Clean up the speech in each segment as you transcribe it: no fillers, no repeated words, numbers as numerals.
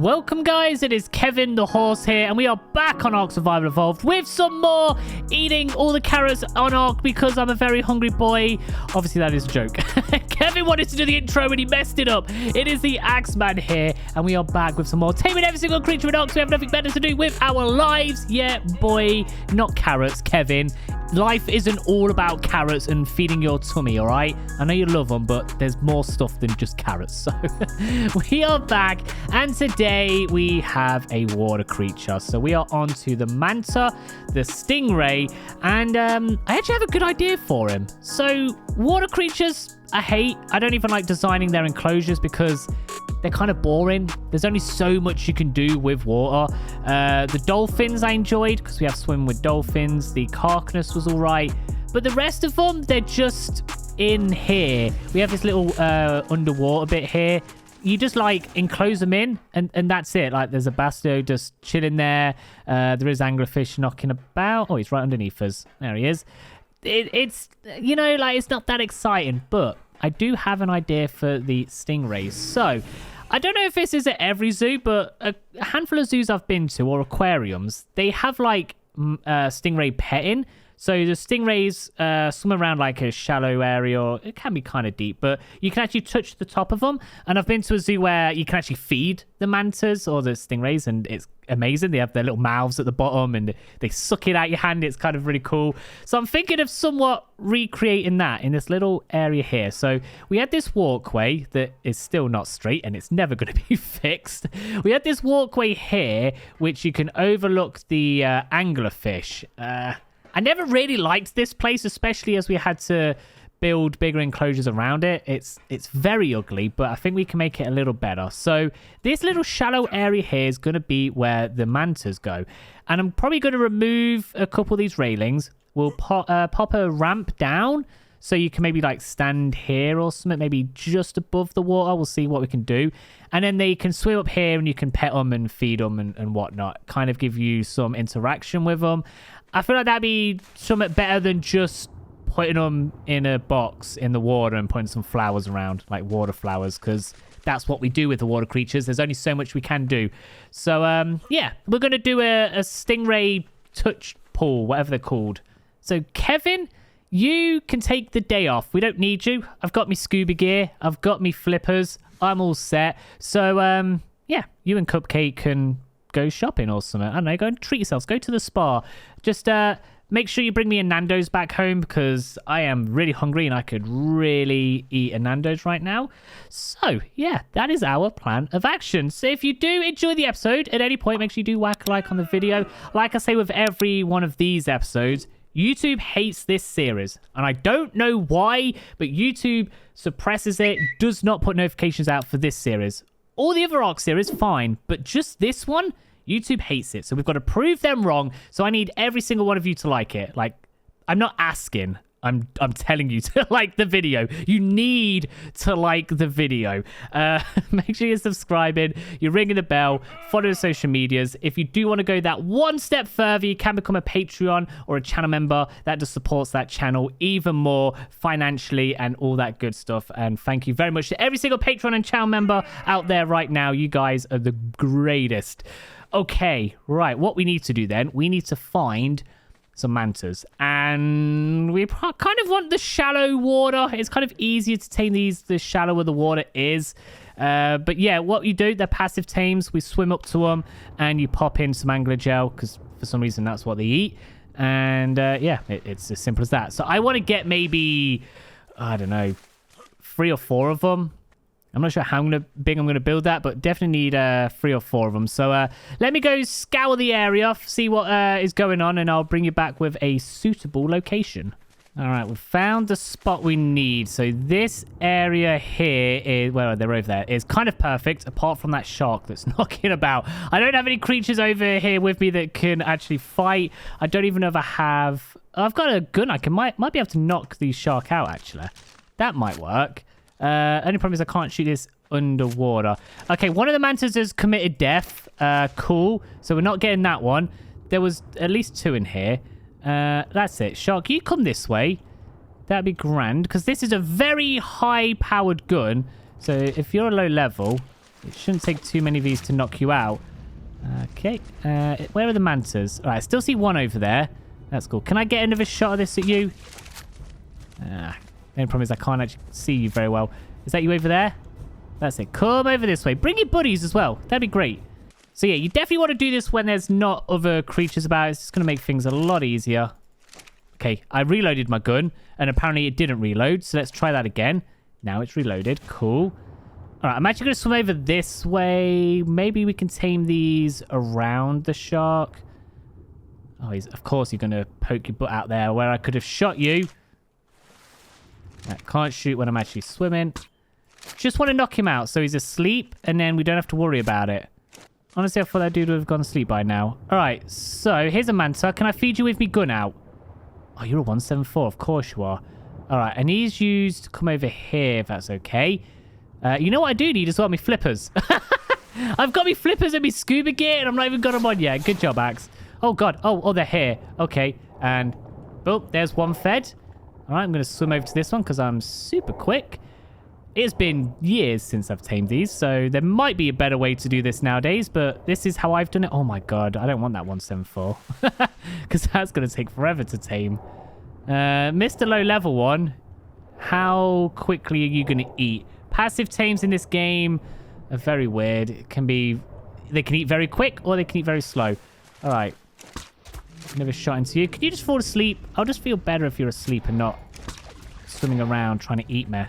Welcome guys, it is Kevin the horse here, and we are back on Ark Survival Evolved with some more eating all the carrots on Ark because I'm a very hungry boy. Obviously that is a joke. Kevin wanted to do the intro and he messed it up. It is the Axeman here, and we are back with some more taming every single creature in Ark, so we have nothing better to do with our lives. Yeah, boy, not carrots, Kevin. Life isn't all about carrots and feeding your tummy, all right? I know you love them, but there's more stuff than just carrots. So we are back, and today we have a water creature. So we are on to the Manta, the Stingray, and I actually have a good idea for him. So water creatures, I don't even like designing their enclosures because they're kind of boring. There's only so much you can do with water. The dolphins I enjoyed because we have swim with dolphins. The carcass was all right. But the rest of them, they're just in here. We have this little underwater bit here. You just like enclose them in and that's it. Like there's a basto just chilling there. There is anglerfish knocking about. Oh, he's right underneath us. There he is. It's, you know, like it's not that exciting, but I do have an idea for the stingrays. So I don't know if this is at every zoo, but a handful of zoos I've been to, or aquariums, they have like stingray petting. So the stingrays swim around like a shallow area, or it can be kind of deep, but you can actually touch the top of them. And I've been to a zoo where you can actually feed the mantas or the stingrays, and it's amazing. They have their little mouths at the bottom and they suck it out your hand. It's kind of really cool. So I'm thinking of somewhat recreating that in this little area here. So we had this walkway that is still not straight and it's never going to be fixed. We had this walkway here, which you can overlook the anglerfish. I never really liked this place, especially as we had to build bigger enclosures around it. It's very ugly, but I think we can make it a little better. So this little shallow area here is going to be where the mantas go. And I'm probably going to remove a couple of these railings. We'll pop a ramp down so you can maybe like stand here or something, maybe just above the water. We'll see what we can do. And then they can swim up here and you can pet them and feed them and whatnot. Kind of give you some interaction with them. I feel like that'd be something better than just putting them in a box in the water and putting some flowers around, like water flowers, because that's what we do with the water creatures. There's only so much we can do. So, yeah, we're going to do a stingray touch pool, whatever they're called. So, Kevin, you can take the day off. We don't need you. I've got me scuba gear. I've got me flippers. I'm all set. So, yeah, you and Cupcake can go shopping or something. I don't know, go and treat yourselves. Go to the spa. Just make sure you bring me a Nando's back home because I am really hungry and I could really eat a Nando's right now. So, yeah, that is our plan of action. So if you do enjoy the episode at any point, make sure you do whack a like on the video. Like I say with every one of these episodes, YouTube hates this series. And I don't know why, but YouTube suppresses it, does not put notifications out for this series. All the other Ark series, fine. But just this one, YouTube hates it. So we've got to prove them wrong. So I need every single one of you to like it. Like, I'm not asking. I'm telling you to like the video. You need to like the video. Make sure you're subscribing. You're ringing the bell. Follow the social medias. If you do want to go that one step further, you can become a Patreon or a channel member. That just supports that channel even more financially and all that good stuff. And thank you very much to every single Patreon and channel member out there right now. You guys are the greatest. Okay, right. What we need to do then, we need to find some mantas, and we kind of want the shallow water. It's kind of easier to tame these the shallower the water is. But yeah, what you do, they're passive tames. We swim up to them and you pop in some angler gel because for some reason that's what they eat. And yeah, it's as simple as that. So I want to get maybe, I don't know, 3 or 4 of them. I'm not sure how big I'm going to build that, but definitely need 3 or 4 of them. So let me go scour the area, see what is going on, and I'll bring you back with a suitable location. All right, we've found the spot we need. So this area here is, well, they're over there, is kind of perfect, apart from that shark that's knocking about. I don't have any creatures over here with me that can actually fight. I don't even know if I have... I've got a gun. I might be able to knock the shark out, actually. That might work. Only problem is I can't shoot this underwater. Okay, one of the mantas has committed death. Cool. So we're not getting that one. There was at least 2 in here. That's it. Shark, you come this way. That'd be grand. Because this is a very high-powered gun. So if you're a low level, It shouldn't take too many of these to knock you out. Okay. Where are the mantas? All right, I still see one over there. That's cool. Can I get another shot of this at you? The only problem is I can't actually see you very well. Is that you over there? That's it. Come over this way. Bring your buddies as well. That'd be great. So yeah, you definitely want to do this when there's not other creatures about. It's just going to make things a lot easier. Okay, I reloaded my gun, and apparently it didn't reload. So let's try that again. Now it's reloaded. Cool. All right, I'm actually going to swim over this way. Maybe we can tame these around the shark. Oh, of course you're going to poke your butt out there where I could have shot you. I can't shoot when I'm actually swimming. Just want to knock him out so he's asleep, and then we don't have to worry about it. Honestly, I thought that dude would have gone to sleep by now. All right, so here's a manta. Can I feed you with me gun out? Oh, you're a 174. Of course you are. All right, and he's used to come over here, if that's okay. You know what I do need as well? Me flippers. I've got me flippers and me scuba gear, and I'm not even got them on yet. Good job, Axe. Oh, God. Oh, they're here. Okay, and... Oh, there's one fed. All right, I'm going to swim over to this one because I'm super quick. It's been years since I've tamed these, so there might be a better way to do this nowadays, but this is how I've done it. Oh my god, I don't want that 174. Because that's going to take forever to tame. Mr. Low Level one, how quickly are you going to eat? Passive tames in this game are very weird. It can be... They can eat very quick, or they can eat very slow. Alright. Never shot into you. Can you just fall asleep? I'll just feel better if you're asleep and not swimming around trying to eat me.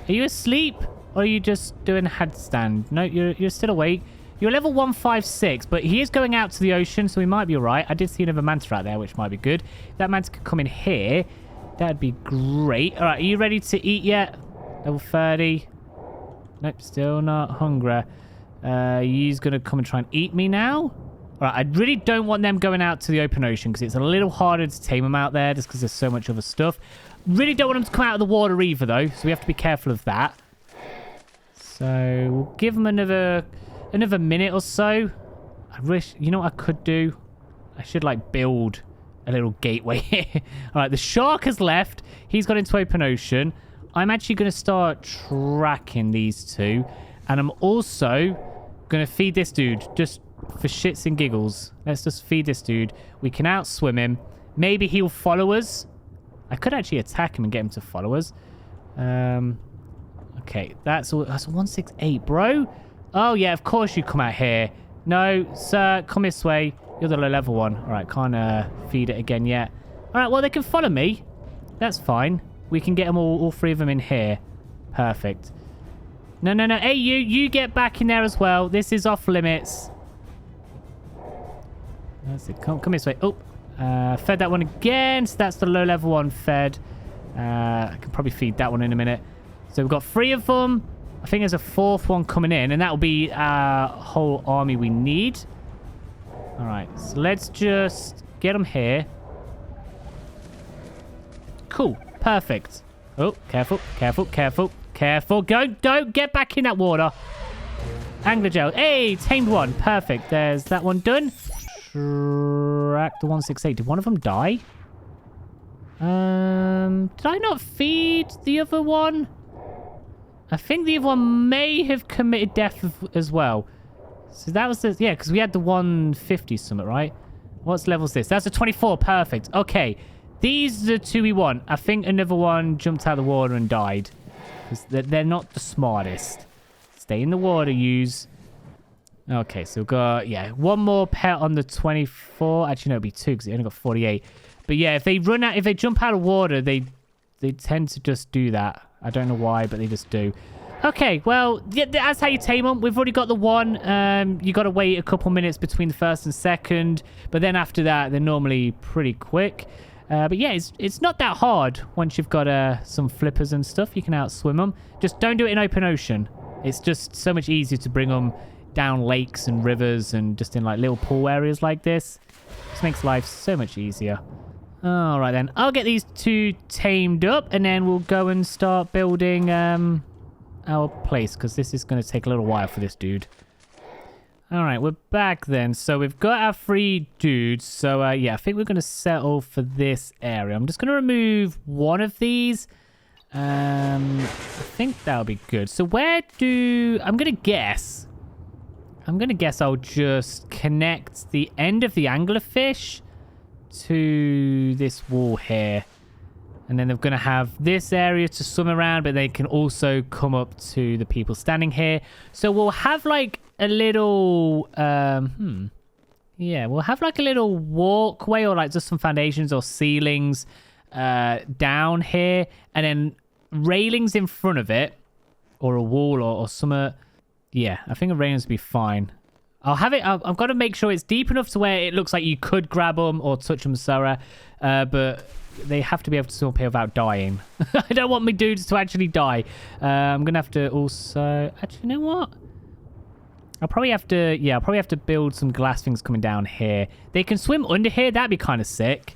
Are you asleep? Or are you just doing a headstand? No, you're still awake. You're level 156, but he is going out to the ocean, so we might be alright. I did see another manta out there, which might be good. If that manta could come in here, that'd be great. Alright, are you ready to eat yet? Level 30. Nope, still not hungry. He's going to come and try and eat me now. Alright, I really don't want them going out to the open ocean because it's a little harder to tame them out there just because there's so much other stuff. Really don't want them to come out of the water either, though, so we have to be careful of that. So we'll give them another minute or so. I wish, you know what I could do? I should, like, build a little gateway here. All right, the shark has left. He's got into open ocean. I'm actually going to start tracking these two. And I'm also going to feed this dude just for shits and giggles. Let's just feed this dude. We can outswim him. Maybe he'll follow us. I could actually attack him and get him to follow us. Okay, that's a 168, bro. Oh, yeah, of course you come out here. No, sir, come this way. You're the low level one. All right, can't feed it again yet. All right, well, they can follow me. That's fine. We can get them all three of them in here. Perfect. No. Hey, you get back in there as well. This is off limits. That's it. Come this way. Oh. Fed that one again, so that's the low level one fed. I can probably feed that one in a minute. So we've got 3 of them. I think there's a 4th one coming in, and that will be our whole army we need. Alright, so let's just get them here. Cool, perfect. Oh, careful. Don't get back in that water. Angler gel. Hey, tamed one. Perfect. There's that one done. Track the 168. Did one of them die? Did I not feed the other one? I think the other one may have committed death as well. So that was the... Yeah, because we had the 150 summit, right? What's level's this? That's a 24. Perfect. Okay. These are the 2 we want. I think another one jumped out of the water and died. Because they're not the smartest. Stay in the water, use... Okay, so we've got, yeah, 1 more pet on the 24. Actually, no, it'll be 2 because they only got 48. But yeah, if they jump out of water, they tend to just do that. I don't know why, but they just do. Okay, well, yeah, that's how you tame them. We've already got the 1. You got to wait a couple minutes between the 1st and 2nd. But then after that, they're normally pretty quick. But yeah, it's not that hard once you've got some flippers and stuff. You can outswim them. Just don't do it in open ocean. It's just so much easier to bring them down lakes and rivers and just in like little pool areas like this. This makes life so much easier. All right then, I'll get these 2 tamed up and then we'll go and start building our place because this is going to take a little while for this dude. All right, we're back then. So we've got our 3 dudes. So yeah, I think we're going to settle for this area. I'm just going to remove one of these I think that'll be good. So where do... I'm going to guess I'll just connect the end of the anglerfish to this wall here. And then they're going to have this area to swim around, but they can also come up to the people standing here. So we'll have like a little... Yeah, we'll have like a little walkway or like just some foundations or ceilings down here. And then railings in front of it. Or a wall or some... Yeah, I think a railings would be fine. I'll have it... I've got to make sure it's deep enough to where it looks like you could grab them or touch them, Sarah. But... they have to be able to swim up here without dying. I don't want my dudes to actually die. I'm going to have to also... Actually, you know what? I'll probably have to... Yeah, I'll probably have to build some glass things coming down here. They can swim under here. That'd be kind of sick.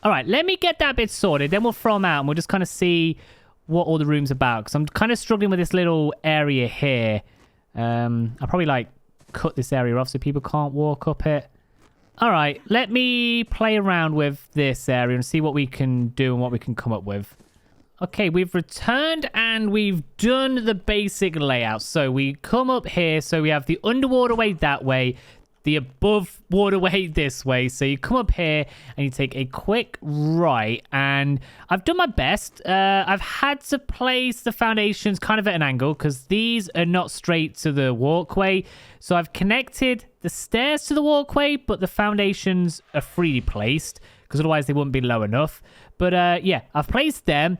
All right, let me get that bit sorted. Then we'll throw them out and we'll just kind of see what all the room's about. Because I'm kind of struggling with this little area here. I'll probably, like, cut this area off so people can't walk up it. All right, let me play around with this area and see what we can do and what we can come up with. Okay, we've returned and we've done the basic layout. So we come up here. So we have the underwater way that way, the above water way this way. So you come up here and you take a quick right. And I've done my best. I've had to place the foundations kind of at an angle because these are not straight to the walkway. So I've connected the stairs to the walkway, but the foundations are freely placed because otherwise they wouldn't be low enough. But yeah, I've placed them.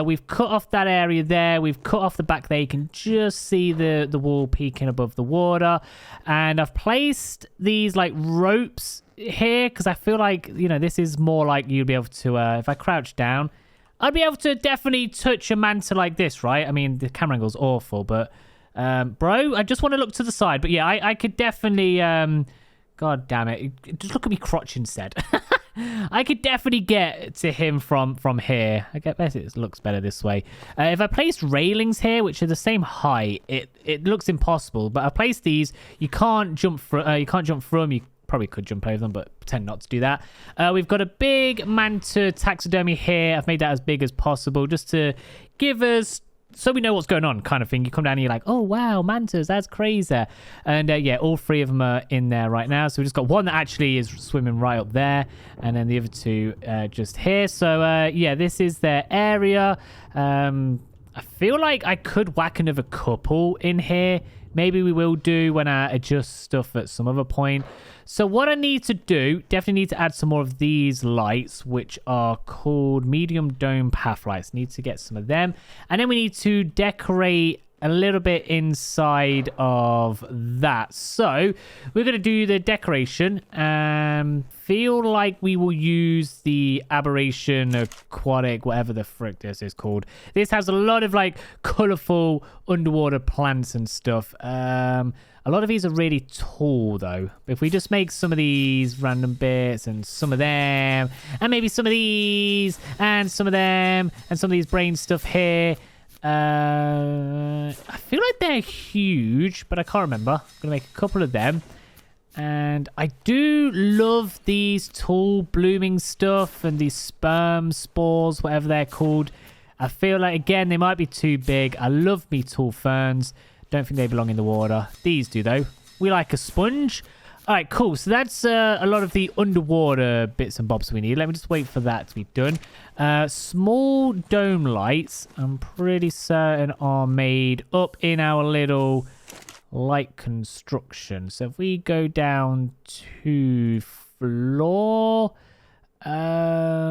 We've cut off that area there. We've cut off the back there. You can just see the wall peeking above the water. And I've placed these like ropes here because I feel like, you know, this is more like you'd be able to, if I crouch down, I'd be able to definitely touch a manta like this, right? I mean, the camera angle's awful, but bro, I just want to look to the side. But yeah, I could definitely, God damn it. Just look at me crotch instead. I could definitely get to him from here. I guess it looks better this way. If I placed railings here, which are the same height, it looks impossible. But I placed these. You can't jump through them. You probably could jump over them, but pretend not to do that. We've got a big manta taxidermy here. I've made that as big as possible just to give us... so we know what's going on kind of thing. You come down and you're like, oh, wow, mantas, that's crazy. And yeah, all three of them are in there right now. So we just got one that actually is swimming right up there. And then the other two just here. So yeah, this is their area. I feel like I could whack another couple in here. Maybe we will do when I adjust stuff at some other point. So what I need to do, definitely need to add some more of these lights, which are called medium dome path lights. Need to get some of them. And then we need to decorate a little bit inside of that. So we're going to do the decoration. Feel like we will use the aberration aquatic, whatever the frick this is called. This has a lot of like colorful underwater plants and stuff. A lot of these are really tall though. If we just make some of these random bits and some of them, and maybe some of these and some of them and some of these brain stuff here. I feel like they're huge, but I can't remember. I'm gonna make a couple of them. And I do love these tall blooming stuff and these sperm spores, whatever they're called. I feel like, again, they might be too big. I love me tall ferns. Don't think they belong in the water. These do, though. We like a sponge. All right, cool. So that's a lot of the underwater bits and bobs we need. Let me just wait for that to be done. Small dome lights, I'm pretty certain, are made up in our little light construction. So if we go down to floor,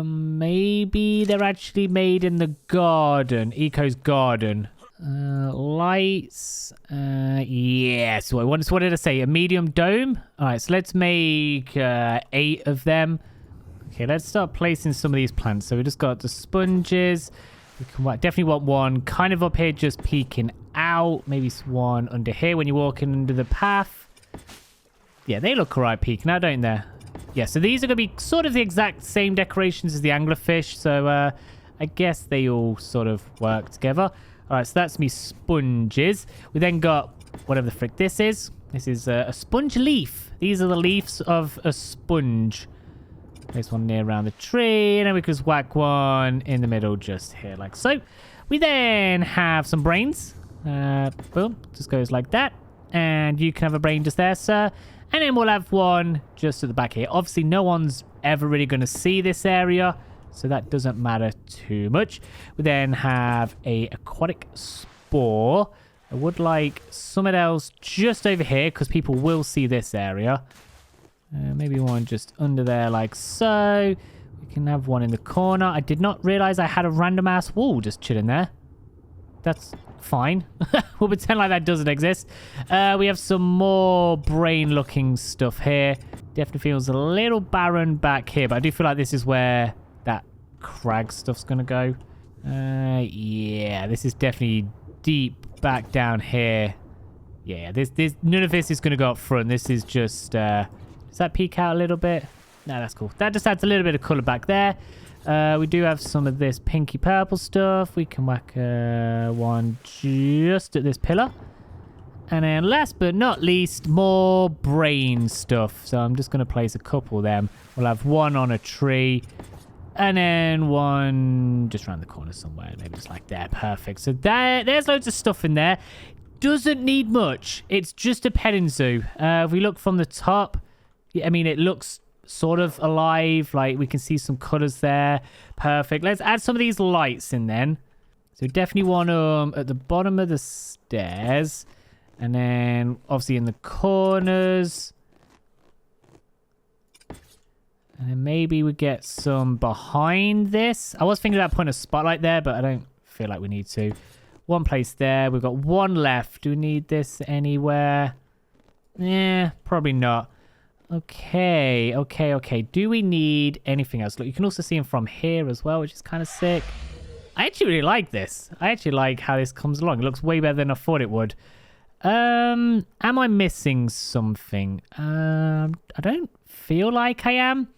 maybe they're actually made in the garden, Eco's garden. Lights, yes. What did I say? A medium dome. All right, so let's make 8 of them. Okay, let's start placing some of these plants. So we just got the sponges. We can definitely want one kind of up here just peeking out. Maybe one under here when you're walking under the path. Yeah, they look alright peeking out, don't they? Yeah, so these are going to be sort of the exact same decorations as the anglerfish. So I guess they all sort of work together. All right, so that's me sponges. We then got whatever the frick this is. This is a sponge leaf. These are the leaves of a sponge. Place one near around the tree, and then we can just whack one in the middle just here, like so. We then have some brains. Boom. Just goes like that. And you can have a brain just there, sir. And then we'll have one just at the back here. Obviously, no one's ever really going to see this area, so that doesn't matter too much. We then have a aquatic spore. I would like something else just over here because people will see this area. Maybe one just under there like so. We can have one in the corner. I did not realize I had a random ass wall just chilling there. That's fine. We'll pretend like that doesn't exist. We have some more brain-looking stuff here. Definitely feels a little barren back here, but I do feel like this is where that crag stuff's going to go. Yeah, this is definitely deep back down here. Yeah, none of this is going to go up front. This is just... does that peek out a little bit? No, that's cool. That just adds a little bit of colour back there. We do have some of this pinky purple stuff. We can whack one just at this pillar. And then last but not least, more brain stuff. So I'm just going to place a couple of them. We'll have one on a tree. And then one just around the corner somewhere. Maybe just like there. Perfect. So there's loads of stuff in there. Doesn't need much. It's just a petting zoo. If we look from the top, I mean, it looks sort of alive. Like, we can see some colors there. Perfect. Let's add some of these lights in then. So definitely want them at the bottom of the stairs. And then, obviously, in the corners. And then maybe we get some behind this. I was thinking about putting a spotlight there, but I don't feel like we need to. One place there. We've got one left. Do we need this anywhere? Yeah, probably not. Okay. Do we need anything else? Look, you can also see him from here as well, which is kind of sick. I actually really like this. I actually like how this comes along. It looks way better than I thought it would. Am I missing something? I don't feel like I am.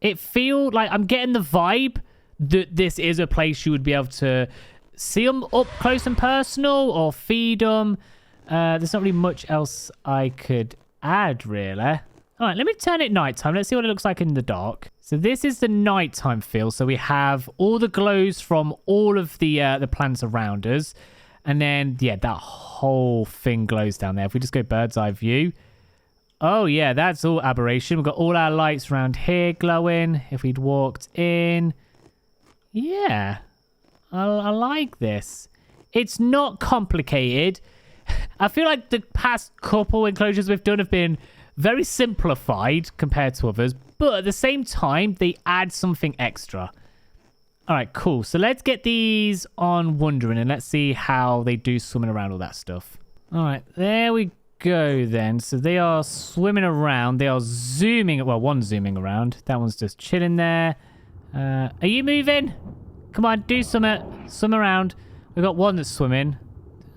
It feels like I'm getting the vibe that this is a place you would be able to see them up close and personal or feed them. There's not really much else I could add, really. All right, let me turn it nighttime. Let's see what it looks like in the dark. So this is the nighttime feel. So we have all the glows from all of the plants around us. And then, yeah, that whole thing glows down there. If we just go bird's eye view. Oh, yeah, that's all aberration. We've got all our lights around here glowing. If we'd walked in. Yeah, I like this. It's not complicated. I feel like the past couple enclosures we've done have been very simplified compared to others. But at the same time, they add something extra. All right, cool. So let's get these on wandering and let's see how they do swimming around all that stuff. All right, there we go then. So they are swimming around. They are zooming. Well, one's zooming around. That one's just chilling there. Are you moving? Come on, do something. Swim around. We've got one that's swimming.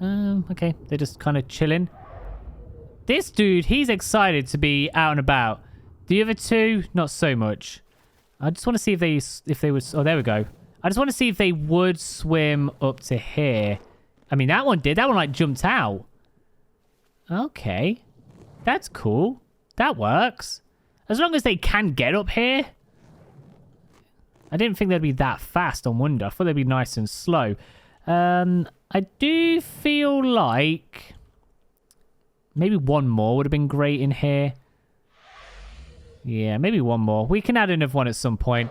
Okay, they're just kind of chilling. This dude, he's excited to be out and about. The other two, not so much. I just want to see if they would... Oh, there we go. I just want to see if they would swim up to here. I mean, that one did. That one, like, jumped out. Okay. That's cool. That works. As long as they can get up here. I didn't think they'd be that fast on Wonder. I thought they'd be nice and slow. I do feel like... maybe one more would have been great in here. Yeah, maybe one more. We can add another one at some point.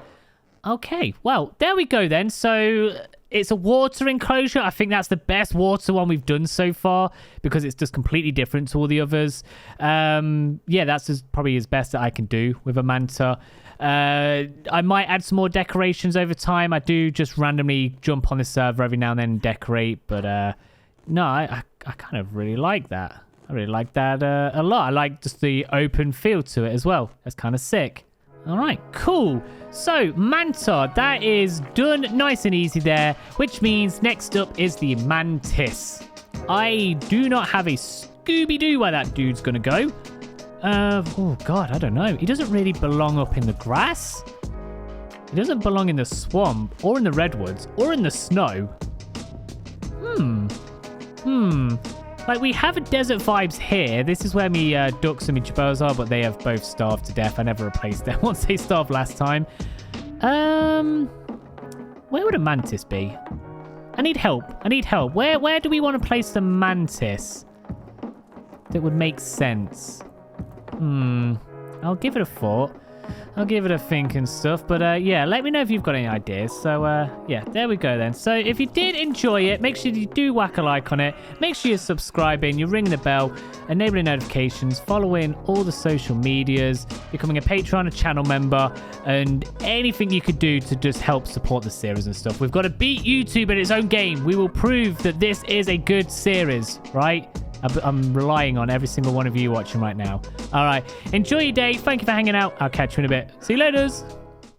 Okay, well, there we go then. So it's a water enclosure. I think that's the best water one we've done so far because it's just completely different to all the others. Yeah, that's probably as best that I can do with a manta. I might add some more decorations over time. I do just randomly jump on the server every now and then and decorate. But no, I kind of really like that. I really like that a lot. I like just the open feel to it as well. That's kind of sick. All right, cool. So, Manta, that is done nice and easy there, which means next up is the Mantis. I do not have a Scooby-Doo where that dude's going to go. Oh, God, I don't know. He doesn't really belong up in the grass. He doesn't belong in the swamp or in the redwoods or in the snow. Like, we have a desert vibes here. This is where me ducks and me jabos are, but they have both starved to death. I never replaced them once they starved last time. Where would a mantis be? I need help. I need help. Where do we want to place the mantis that would make sense? I'll give it a thought. I'll give it a think and stuff. But yeah, let me know if you've got any ideas. So yeah, there we go then. So if you did enjoy it, make sure you do whack a like on it. Make sure you're subscribing, you're ringing the bell, enabling notifications, following all the social medias, becoming a Patreon, a channel member, and anything you could do to just help support the series and stuff. We've got to beat YouTube at its own game. We will prove that this is a good series, right? I'm relying on every single one of you watching right now. All right. Enjoy your day. Thank you for hanging out. I'll catch you in a bit. See you later.